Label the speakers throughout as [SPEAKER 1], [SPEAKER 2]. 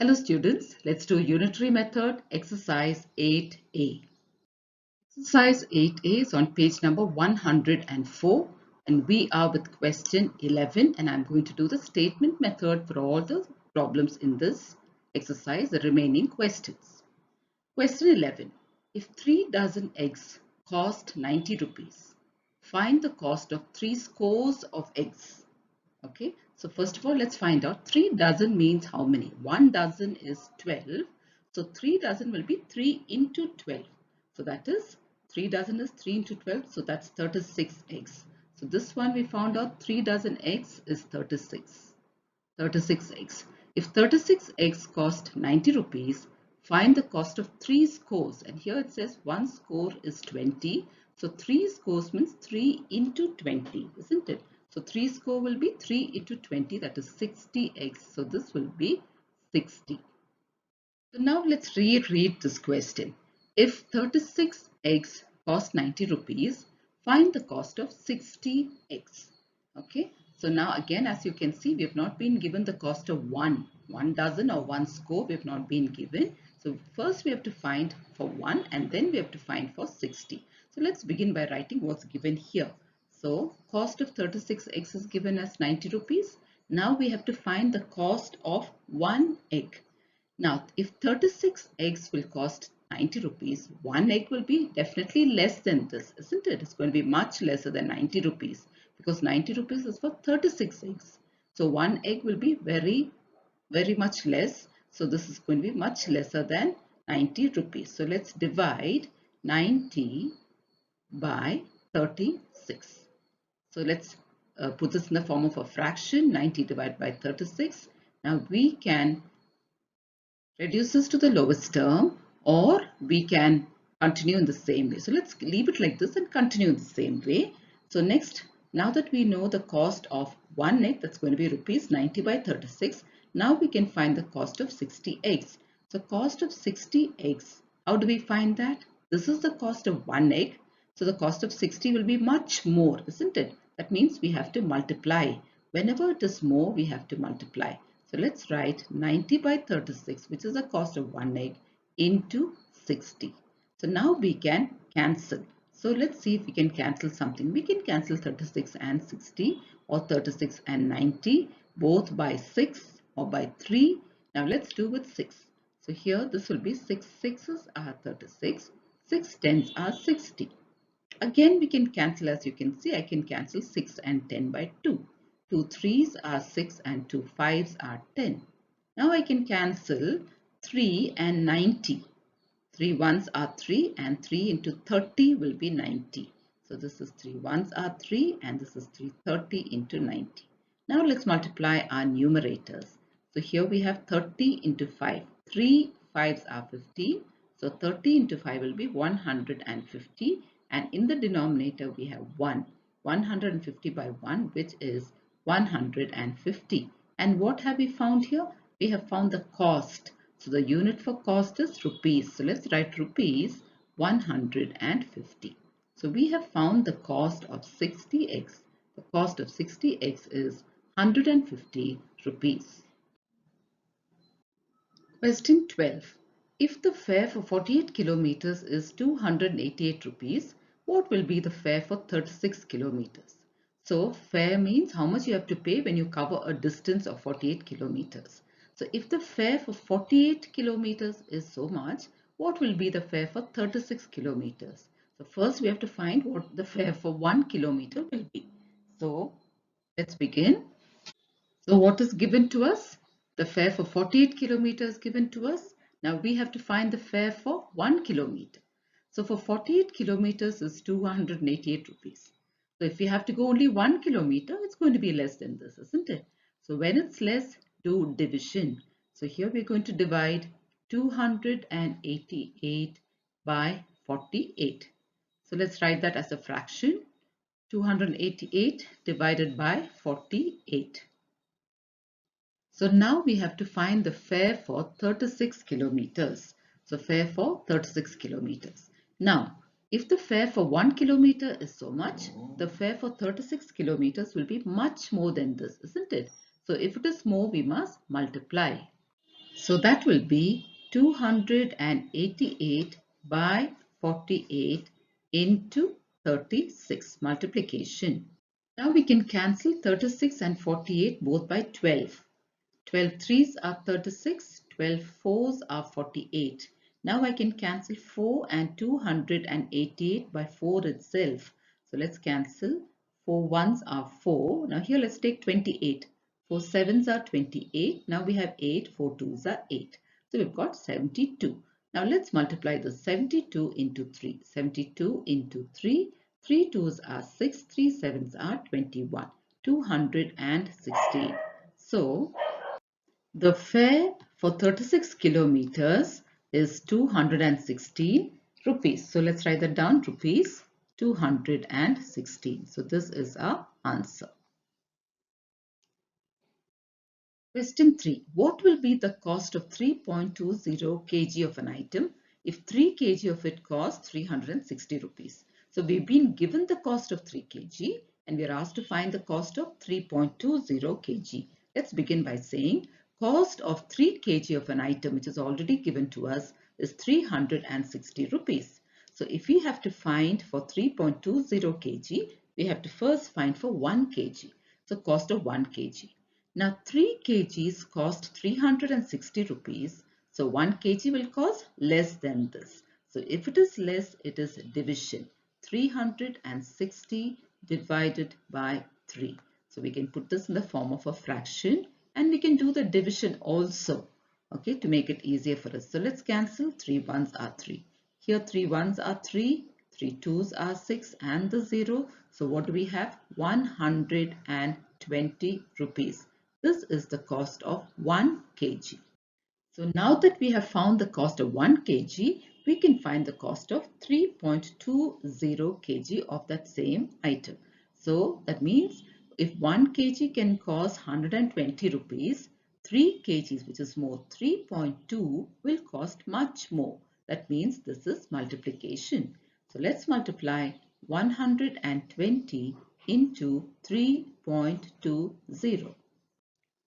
[SPEAKER 1] Hello students, let's do unitary method exercise 8a. Exercise 8a is on page number 104 and we are with question 11 and I'm going to do the statement method for all the problems in this exercise, the remaining questions. Question 11. If 3 dozen eggs cost 90 rupees, find the cost of 3 scores of eggs. Okay, so first of all, let's find out 3 dozen means how many? 1 dozen is 12. So 3 dozen will be 3 into 12. So that is 3 dozen is 3 into 12. So that's 36 eggs. So this one we found out 3 dozen eggs is 36. 36 eggs. If 36 eggs cost 90 rupees, find the cost of 3 scores. And here it says 1 score is 20. So 3 scores means 3 into 20, isn't it? So 3 score will be 3 into 20, that is 60 eggs. So this will be 60. So now let's reread this question. If 36 eggs cost 90 rupees, find the cost of 60 eggs. Okay. So now again, as you can see, we have not been given the cost of one dozen or 1 score. We have not been given. So first we have to find for 1 and then we have to find for 60. So let's begin by writing what's given here. So cost of 36 eggs is given as 90 rupees. Now we have to find the cost of 1 egg. Now, if 36 eggs will cost 90 rupees, 1 egg will be definitely less than this, isn't it? It's going to be much lesser than 90 rupees because 90 rupees is for 36 eggs. So 1 egg will be very much less. So this is going to be much lesser than 90 rupees. So let's divide 90 by 36. So let's put this in the form of a fraction. 90 divided by 36. Now we can reduce this to the lowest term, or we can continue in the same way. So let's leave it like this and continue in the same way. So next, now that we know the cost of 1 egg, that's going to be rupees 90 by 36. Now we can find the cost of 60 eggs. So cost of 60 eggs, how do we find that? This is the cost of 1 egg. So the cost of 60 will be much more, isn't it? That means we have to multiply. Whenever it is more, we have to multiply. So let's write 90 by 36, which is the cost of 1 egg, into 60. So now we can cancel. So let's see if we can cancel something. We can cancel 36 and 60 or 36 and 90 both by 6 or by 3. Now let's do with 6. So here this will be 6 6s are 36, 6 10s are 60. Again we can cancel, as you can see, I can cancel 6 and 10 by 2. 2 3s are 6 and 2 5s are 10. Now I can cancel 3 and 90. 3 1s are 3 and 3 into 30 will be 90. So this is 3 1s are 3 and this is 330 into 90. Now let's multiply our numerators. So here we have 30 into 5. 3 5s are 15. So 30 into 5 will be 150. And in the denominator we have 1. 150 by 1, which is 150. And what have we found here? We have found the cost. So the unit for cost is rupees. So let's write rupees 150. So we have found the cost of 60x. The cost of 60x is 150 rupees. Question 12. If the fare for 48 kilometers is 288 rupees, what will be the fare for 36 kilometers? So fare means how much you have to pay when you cover a distance of 48 kilometers. So if the fare for 48 kilometers is so much, what will be the fare for 36 kilometers? So first we have to find what the fare for 1 kilometer will be. So let's begin. So what is given to us? The fare for 48 kilometers given to us. Now we have to find the fare for 1 kilometer. So for 48 kilometers is 288 rupees. So if we have to go only 1 kilometer, it's going to be less than this, isn't it? So when it's less, do division. So here we're going to divide 288 by 48. So let's write that as a fraction. 288 divided by 48. So now we have to find the fare for 36 kilometers. So fare for 36 kilometers. Now, if the fare for 1 kilometer is so much, the fare for 36 kilometers will be much more than this, isn't it? So if it is more, we must multiply. So that will be 288 by 48 into 36 multiplication. Now we can cancel 36 and 48 both by 12. 12 threes are 36, 12 fours are 48. Now I can cancel 4 and 288 by 4 itself. So let's cancel. 4 ones are 4. Now here let's take 28. 4 sevens are 28. Now we have 8. 4 twos are 8. So we've got 72. Now let's multiply the 72 into 3. 72 into 3. 3 twos are 6. 3 sevens are 21. 216. So the fare for 36 kilometers is 216 rupees. So let's write that down, rupees 216. So this is our answer. Question 3. What will be the cost of 3.20 kg of an item if 3 kg of it costs 360 rupees? So we've been given the cost of 3 kg and we are asked to find the cost of 3.20 kg. Let's begin by saying cost of 3 kg of an item which is already given to us is 360 rupees. So if we have to find for 3.20 kg, we have to first find for 1 kg. So cost of 1 kg. Now 3 kgs cost 360 rupees. So 1 kg will cost less than this. So if it is less, it is division. 360 divided by 3. So we can put this in the form of a fraction and we can do the division also, okay, to make it easier for us. So let's cancel. 3 ones are 3. Here 3 ones are 3. 3 twos are 6 and the 0. So what do we have? 120 rupees. This is the cost of 1 kg. So now that we have found the cost of 1 kg, we can find the cost of 3.20 kg of that same item. So that means if 1 kg can cost 120 rupees, 3 kgs, which is more, 3.2 will cost much more. That means this is multiplication. So let's multiply 120 into 3.20.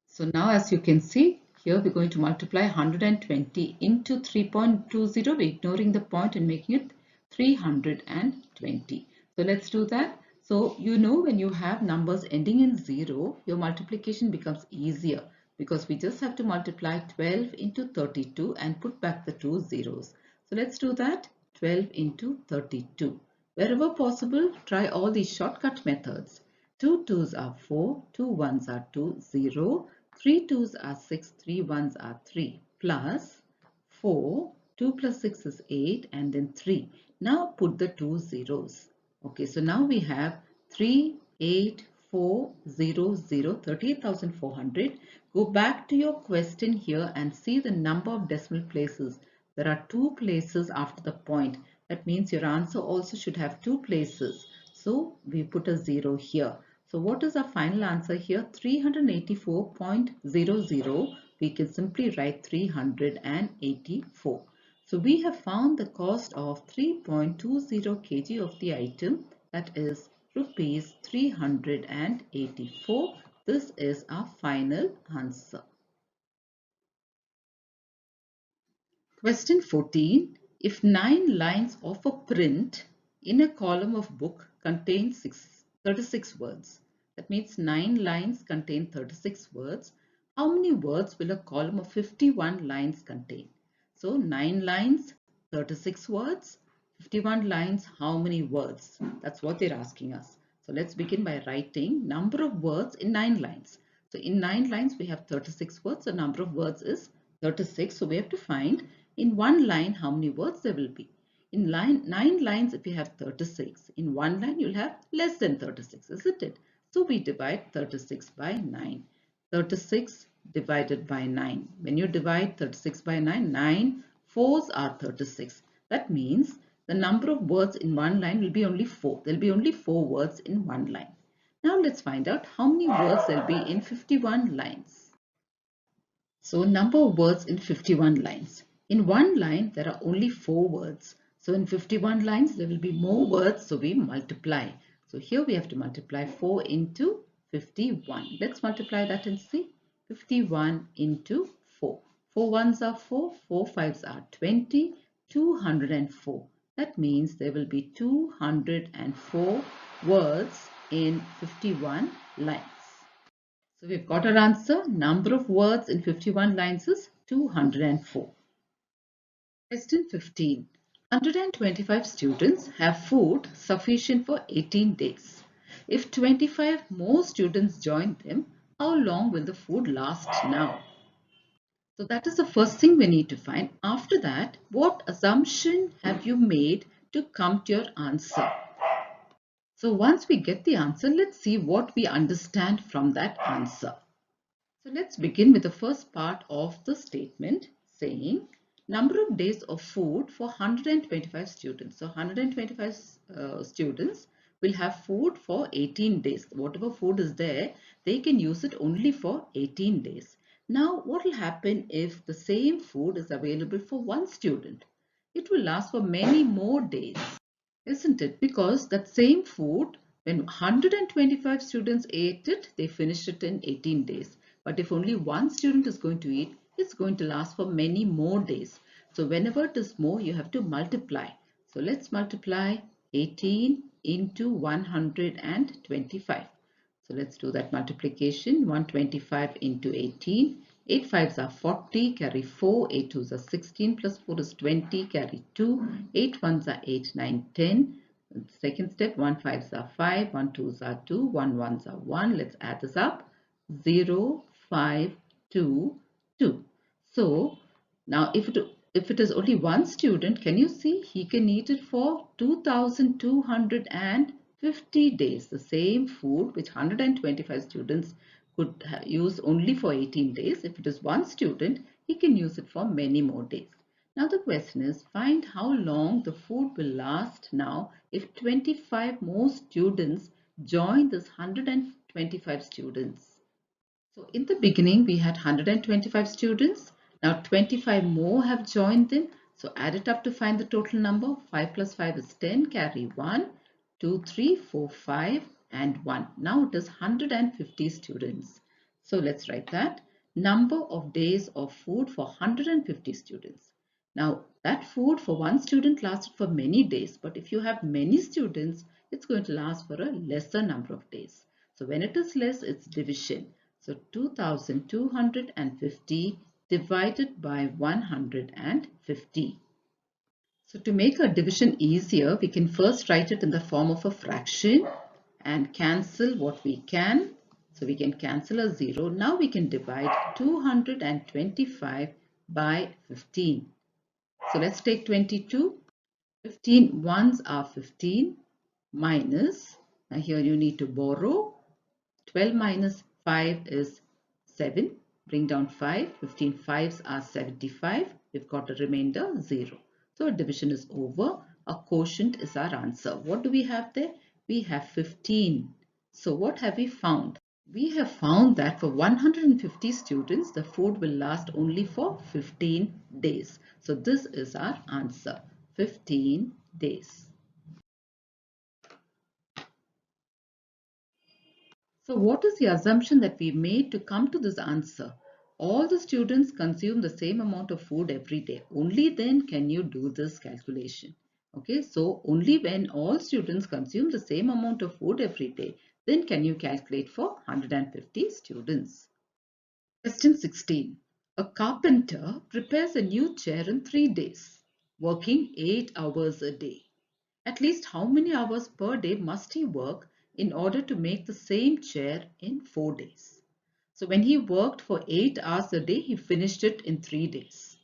[SPEAKER 1] So now as you can see, here we're going to multiply 120 into 3.20. We're ignoring the point and making it 320. So let's do that. So you know when you have numbers ending in 0, your multiplication becomes easier because we just have to multiply 12 into 32 and put back the 2 zeros. So let's do that. 12 into 32. Wherever possible, try all these shortcut methods. 2 twos are 4, 2 ones are 2, 0. 3 twos are 6, 3 ones are 3, plus 4, 2 plus 6 is 8 and then 3. Now put the 2 zeros. Okay, so now we have 38,400, 38,400. Go back to your question here and see the number of decimal places. There are 2 places after the point. That means your answer also should have 2 places. So we put a 0 here. So what is our final answer here? 384.00. We can simply write 384. So we have found the cost of 3.20 kg of the item, that is rupees 384. This is our final answer. Question 14. If 9 lines of a print in a column of book contain 36 words, that means 9 lines contain 36 words, how many words will a column of 51 lines contain? So 9 lines, 36 words, 51 lines, how many words? That's what they're asking us. So let's begin by writing number of words in 9 lines. So in 9 lines we have 36 words, so number of words is 36. So we have to find in one line how many words there will be. In 9 lines, if you have 36, in one line you'll have less than 36, isn't it? So we divide 36 by 9. 36 divided by 9. When you divide 36 by 9, 9 fours are 36. That means the number of words in one line will be only 4. There will be only 4 words in one line. Now let's find out how many words there will be in 51 lines. So number of words in 51 lines. In one line, there are only 4 words. So in 51 lines, there will be more words. So we multiply. So here we have to multiply 4 into 51. Let's multiply that and see. 51 into 4. 4 ones are 4, 4 fives are 20, 204. That means there will be 204 words in 51 lines. So we've got our answer. Number of words in 51 lines is 204. Question 15. 125 students have food sufficient for 18 days. If 25 more students join them, how long will the food last now? So that is the first thing we need to find. After that, what assumption have you made to come to your answer? So once we get the answer, let's see what we understand from that answer. So let's begin with the first part of the statement saying number of days of food for 125 students. So 125 students will have food for 18 days. Whatever food is there, they can use it only for 18 days. Now, what will happen if the same food is available for one student? It will last for many more days, isn't it? Because that same food, when 125 students ate it, they finished it in 18 days. But if only one student is going to eat, it's going to last for many more days. So whenever it is more, you have to multiply. So let's multiply 18 into 125. So let's do that multiplication. 125 into 18. 8 fives are 40, carry 4. 8 twos are 16, plus 4 is 20, carry 2. 8 ones are 8, 9, 10. Second step, 1 fives are 5, 1 twos are 2, 1 ones are 1. Let's add this up. 0, 5, 2, 2. So now if it is only one student, can you see he can eat it for 2,250 days. The same food which 125 students could use only for 18 days. If it is one student, he can use it for many more days. Now the question is, find how long the food will last now if 25 more students join this 125 students. So in the beginning, we had 125 students. Now 25 more have joined them. So add it up to find the total number. 5 plus 5 is 10. Carry 1, 2, 3, 4, 5 and 1. Now it is 150 students. So let's write that. Number of days of food for 150 students. Now that food for one student lasted for many days. But if you have many students, it's going to last for a lesser number of days. So when it is less, it's division. So 2250 divided by 150. So to make our division easier, we can first write it in the form of a fraction and cancel what we can. So we can cancel a 0. Now we can divide 225 by 15. So let's take 22. 15 ones are 15 minus, now here you need to borrow. 12 minus 5 is 7. Bring down 5. 15 fives are 75. We've got a remainder 0. So our division is over. A quotient is our answer. What do we have there? We have 15. So what have we found? We have found that for 150 students, the food will last only for 15 days. So this is our answer. 15 days. So what is the assumption that we made to come to this answer? All the students consume the same amount of food every day. Only then can you do this calculation. Okay, so only when all students consume the same amount of food every day, then can you calculate for 150 students. Question 16. A carpenter prepares a new chair in 3 days, working 8 hours a day. At least how many hours per day must he work in order to make the same chair in 4 days? So when he worked for 8 hours a day, he finished it in 3 days.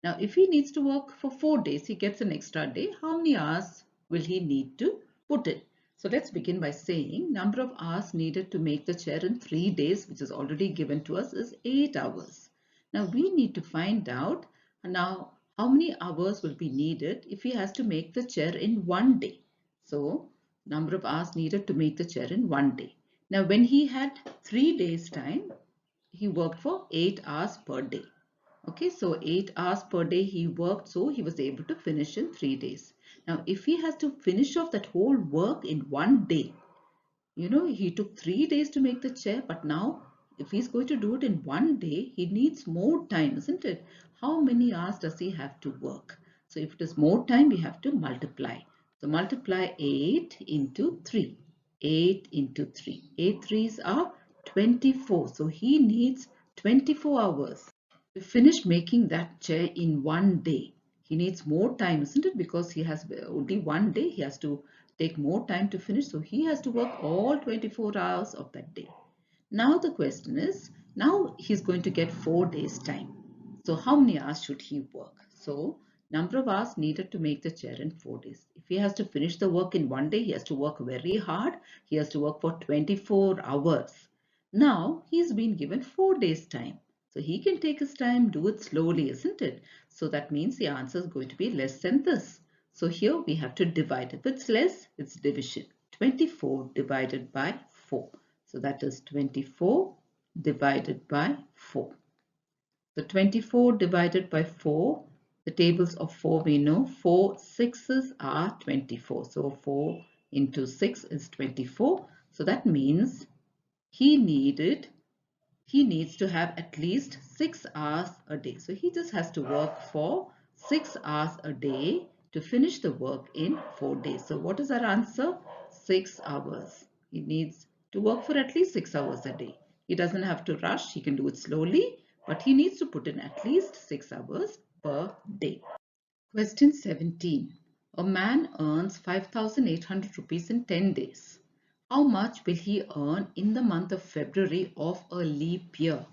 [SPEAKER 1] Now if he needs to work for 4 days, he gets an extra day. How many hours will he need to put in? So let's begin by saying number of hours needed to make the chair in 3 days, which is already given to us, is 8 hours. Now we need to find out now how many hours will be needed if he has to make the chair in 1 day. So number of hours needed to make the chair in 1 day. Now when he had 3 days time, he worked for 8 hours per day. Okay, so 8 hours per day he worked, so he was able to finish in 3 days. Now if he has to finish off that whole work in 1 day, he took 3 days to make the chair, but now if he's going to do it in one day, he needs more time, isn't it? How many hours does he have to work? So if it is more time, we have to multiply. So multiply 8 into 3. 8 into 3. 8 threes are 24. So he needs 24 hours to finish making that chair in one day. He needs more time, isn't it? Because he has only one day. He has to take more time to finish. So he has to work all 24 hours of that day. Now the question is, now he's going to get 4 days time. So how many hours should he work? So number of hours needed to make the chair in 4 days. If he has to finish the work in one day, he has to work very hard. He has to work for 24 hours. Now he's been given 4 days time. So he can take his time, do it slowly, isn't it? So that means the answer is going to be less than this. So here we have to divide. If it's less, it's division. 24 divided by 4. So that is 24 divided by 4. So 24 divided by 4, the tables of 4 we know, 4 sixes are 24. So 4 into 6 is 24. So that means he needs to have at least 6 hours a day. So he just has to work for 6 hours a day to finish the work in 4 days. So what is our answer? 6 hours. He needs to work for at least 6 hours a day. He doesn't have to rush. He can do it slowly, but he needs to put in at least 6 hours per day. Question 17. A man earns 5,800 rupees in 10 days. How much will he earn in the month of February of a leap year?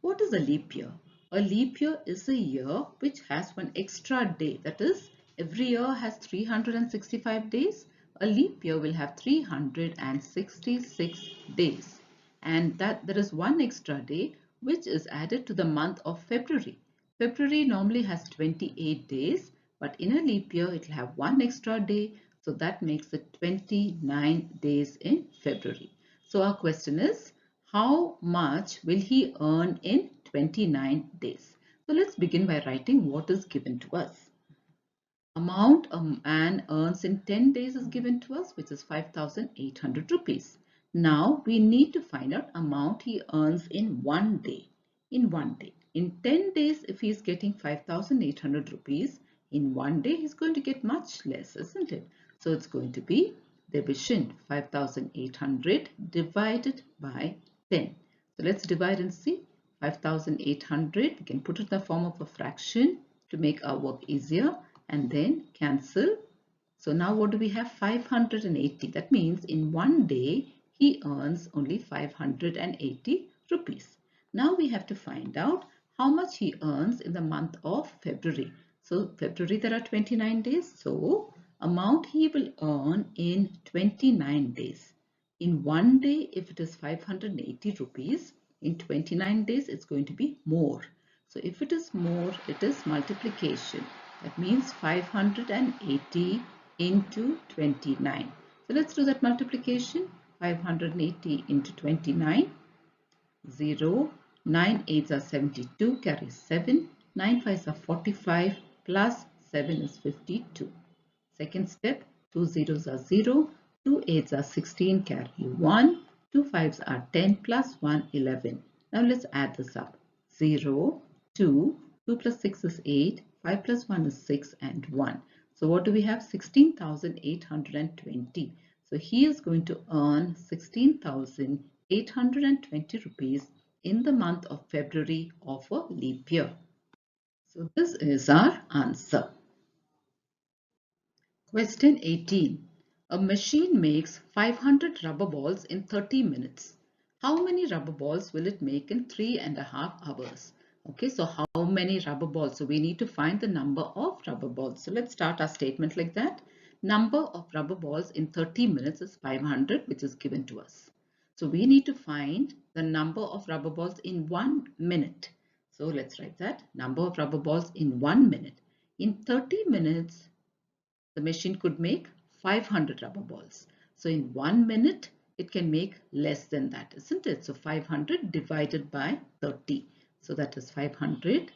[SPEAKER 1] What is a leap year? A leap year is a year which has one extra day. That is, every year has 365 days. A leap year will have 366 days. And that there is one extra day which is added to the month of February. February normally has 28 days, but in a leap year it will have one extra day. So that makes it 29 days in February. So our question is, how much will he earn in 29 days? So let's begin by writing what is given to us. Amount a man earns in 10 days is given to us, which is 5,800 rupees. Now we need to find out amount he earns in one day. In one day. In 10 days, if he is getting 5,800 rupees, in one day he's going to get much less, isn't it? So it's going to be division 5,800 divided by 10. So let's divide and see. 5,800, we can put it in the form of a fraction to make our work easier, and then cancel. So now what do we have? 580. That means in one day he earns only 580 rupees. Now we have to find out how much he earns in the month of February. So February there are 29 days. So amount he will earn in 29 days. In one day, if it is 580 rupees, in 29 days it's going to be more. So if it is more, it is multiplication. That means 580 into 29. So let's do that multiplication. 580 into 29. 0, 9 8s are 72, carry 7, 9 5s are 45, plus 7 is 52. Second step, 2 zeros are 0, 2 8s are 16, carry 1, 2 5s are 10, plus 1, 11. Now let's add this up. 0, 2, 2 plus 6 is 8, 5 plus 1 is 6, and 1. So what do we have? 16,820. So he is going to earn 16,820 rupees in the month of February of a leap year. So this is our answer. Question 18. A machine makes 500 rubber balls in 30 minutes. How many rubber balls will it make in 3.5 hours? Okay, so how many rubber balls? So we need to find the number of rubber balls. So let's start our statement like that. Number of rubber balls in 30 minutes is 500, which is given to us. So we need to find the number of rubber balls in 1 minute. So let's write that. Number of rubber balls in 1 minute. In 30 minutes, the machine could make 500 rubber balls. So in 1 minute, it can make less than that, isn't it? So 500 divided by 30. So that is 500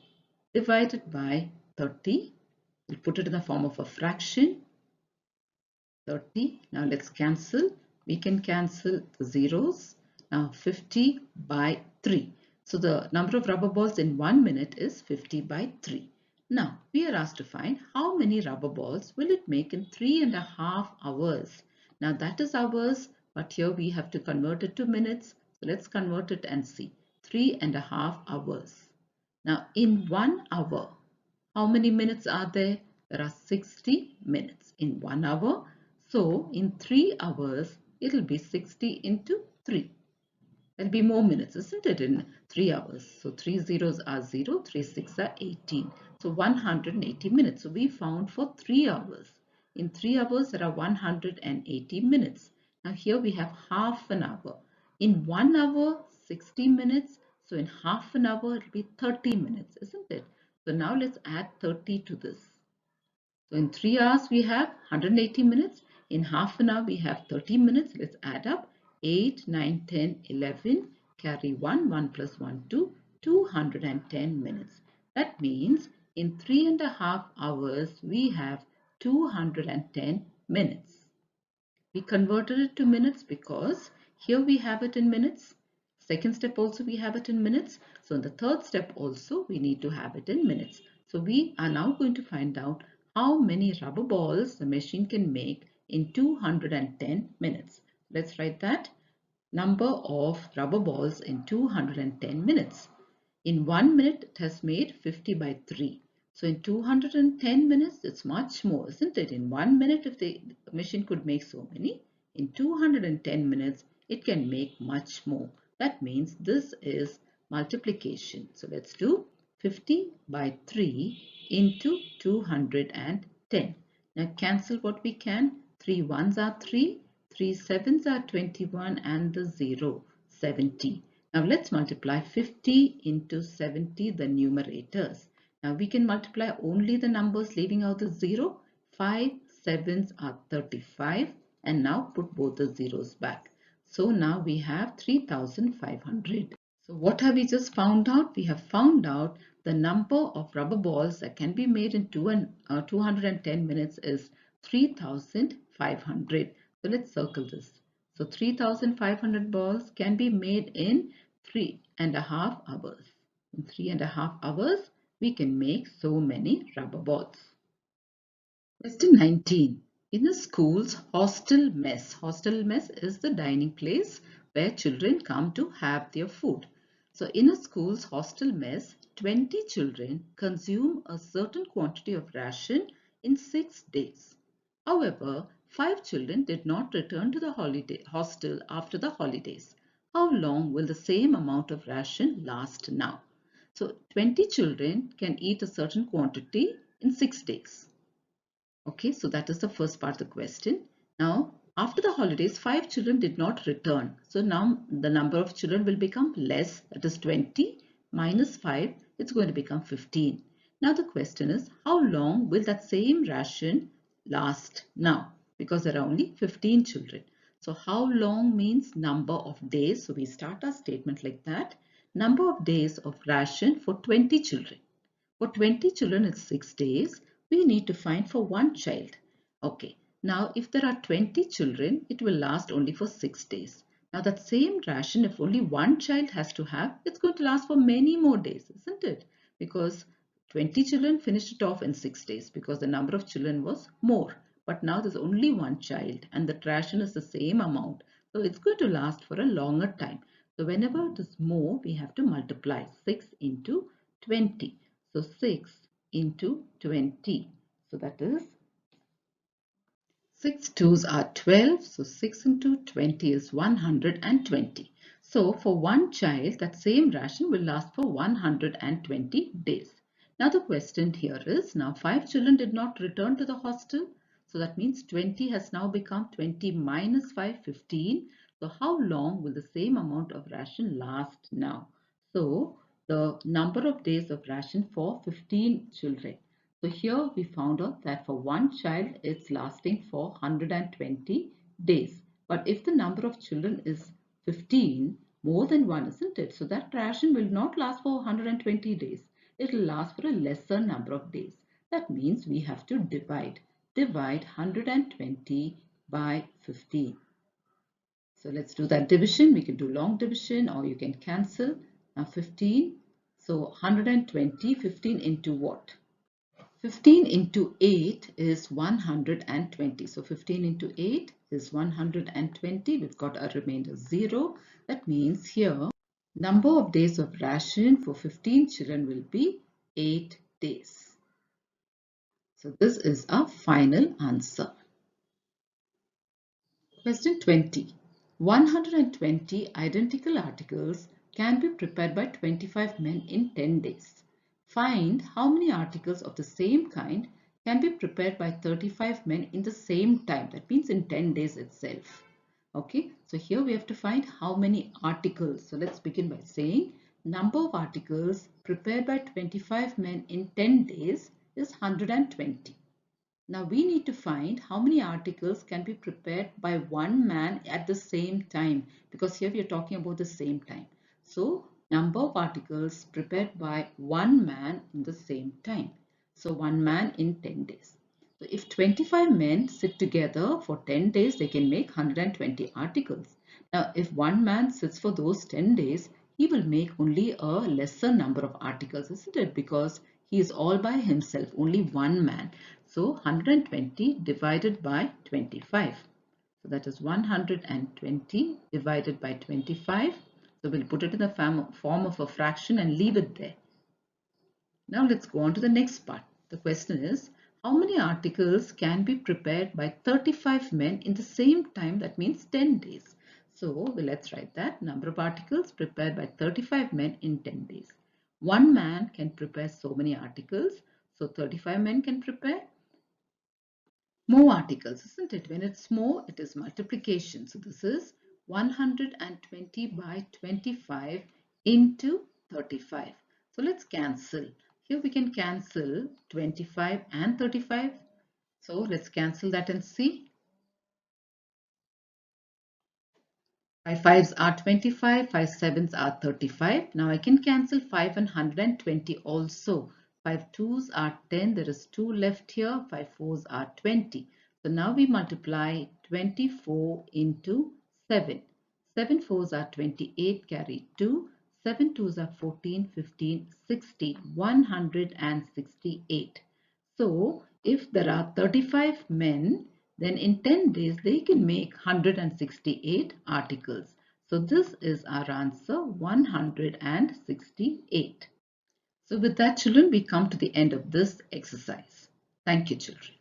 [SPEAKER 1] divided by 30. We'll put it in the form of a fraction. 30. Now let's cancel. We can cancel the zeros. Now 50 by 3. So the number of rubber balls in 1 minute is 50 by 3. Now we are asked to find how many rubber balls will it make in 3.5 hours. Now that is hours, but here we have to convert it to minutes. So let's convert it and see. 3.5 hours. Now in 1 hour, how many minutes are there? There are 60 minutes in 1 hour. So in 3 hours, it will be 60 into 3. There'll be more minutes, isn't it, in 3 hours? So 3 zeros are 0, 3 6 are 18. So 180 minutes. So we found for 3 hours. In 3 hours, there are 180 minutes. Now here we have half an hour. In 1 hour, 60 minutes. So in half an hour, it will be 30 minutes, isn't it? So now let's add 30 to this. So in 3 hours, we have 180 minutes. In half an hour, we have 30 minutes. Let's add up. 8, 9, 10, 11. Carry 1. 1 plus 1, 2. 210 minutes. That means in 3.5 hours, we have 210 minutes. We converted it to minutes because here we have it in minutes. Second step also we have it in minutes. So in the third step also we need to have it in minutes. So we are now going to find out how many rubber balls the machine can make in 210 minutes. Let's write that. Number of rubber balls in 210 minutes. In 1 minute, it has made 50 by 3. So in 210 minutes, it's much more, isn't it? In 1 minute, if the machine could make so many, in 210 minutes, it can make much more. That means this is multiplication. So let's do 50 by 3 into 210. Now cancel what we can. 3 ones are 3, 3 sevens are 21 and the 0, 70. Now let's multiply 50 into 70, the numerators. Now we can multiply only the numbers leaving out the 0. 5 sevens are 35 and now put both the zeros back. So now we have 3500. So what have we just found out? We have found out the number of rubber balls that can be made in 210 minutes is 3500. So let's circle this. So 3500 balls can be made in 3.5 hours. In 3.5 hours, we can make so many rubber balls. Question 19. In the school's hostel mess. Hostel mess is the dining place where children come to have their food. So in a school's hostel mess, 20 children consume a certain quantity of ration in 6 days. However, 5 children did not return to the hostel after the holidays. How long will the same amount of ration last now? So 20 children can eat a certain quantity in 6 days. Okay, so that is the first part of the question. Now, after the holidays, 5 children did not return. So now the number of children will become less. That is 20 minus 5. It's going to become 15. Now the question is, how long will that same ration last now? Because there are only 15 children. So how long means number of days. So we start our statement like that. Number of days of ration for 20 children. For 20 children, it's 6 days. We need to find for one child. Okay, now if there are 20 children, it will last only for 6 days. Now that same ration, if only one child has to have, it's going to last for many more days, isn't it? Because 20 children finished it off in 6 days because the number of children was more. But now there's only one child and the ration is the same amount. So it's going to last for a longer time. So whenever it is more, we have to multiply 6 into 20. So 6 into 20. So that is 6 twos are 12. So 6 into 20 is 120. So for one child, that same ration will last for 120 days. Now the question here is, now 5 children did not return to the hostel. So that means 20 has now become 20 minus 5, 15. So how long will the same amount of ration last now? So the number of days of ration for 15 children. So here we found out that for one child it's lasting for 120 days. But if the number of children is 15, more than one, isn't it? So that ration will not last for 120 days. It will last for a lesser number of days. That means we have to divide. Divide 120 by 15. So let's do that division. We can do long division or you can cancel. Now 15, so 120, 15 into what? 15 into 8 is 120. So 15 into 8 is 120. We've got a remainder 0. That means here, number of days of ration for 15 children will be 8 days. So this is our final answer. Question 20. 120 identical articles can be prepared by 25 men in 10 days. Find how many articles of the same kind can be prepared by 35 men in the same time. That means in 10 days itself. Okay, so here we have to find how many articles. So let's begin by saying number of articles prepared by 25 men in 10 days is 120. Now we need to find how many articles can be prepared by one man at the same time, because here we are talking about the same time. So number of articles prepared by one man in the same time. So one man in 10 days. So if 25 men sit together for 10 days, they can make 120 articles. Now if one man sits for those 10 days, he will make only a lesser number of articles, isn't it? Because he is all by himself, only one man. So 120 divided by 25. So that is 120 divided by 25. So we'll put it in the form of a fraction and leave it there. Now let's go on to the next part. The question is, how many articles can be prepared by 35 men in the same time? That means 10 days. So let's write that. Number of articles prepared by 35 men in 10 days. One man can prepare so many articles. So 35 men can prepare more articles, isn't it? When it's more, it is multiplication. So this is 120 by 25 into 35. So let's cancel. Here we can cancel 25 and 35. So let's cancel that and see. 5 5s are 25, 5 7s are 35. Now I can cancel 5 and 120 also. 5 2s are 10, there is 2 left here, 5 4s are 20. So now we multiply 24 into 7. 7 4s are 28, carry 2. 7 2s are 14, 15, 16, 168. So if there are 35 men, then in 10 days they can make 168 articles. So this is our answer, 168. So with that, children, we come to the end of this exercise. Thank you, children.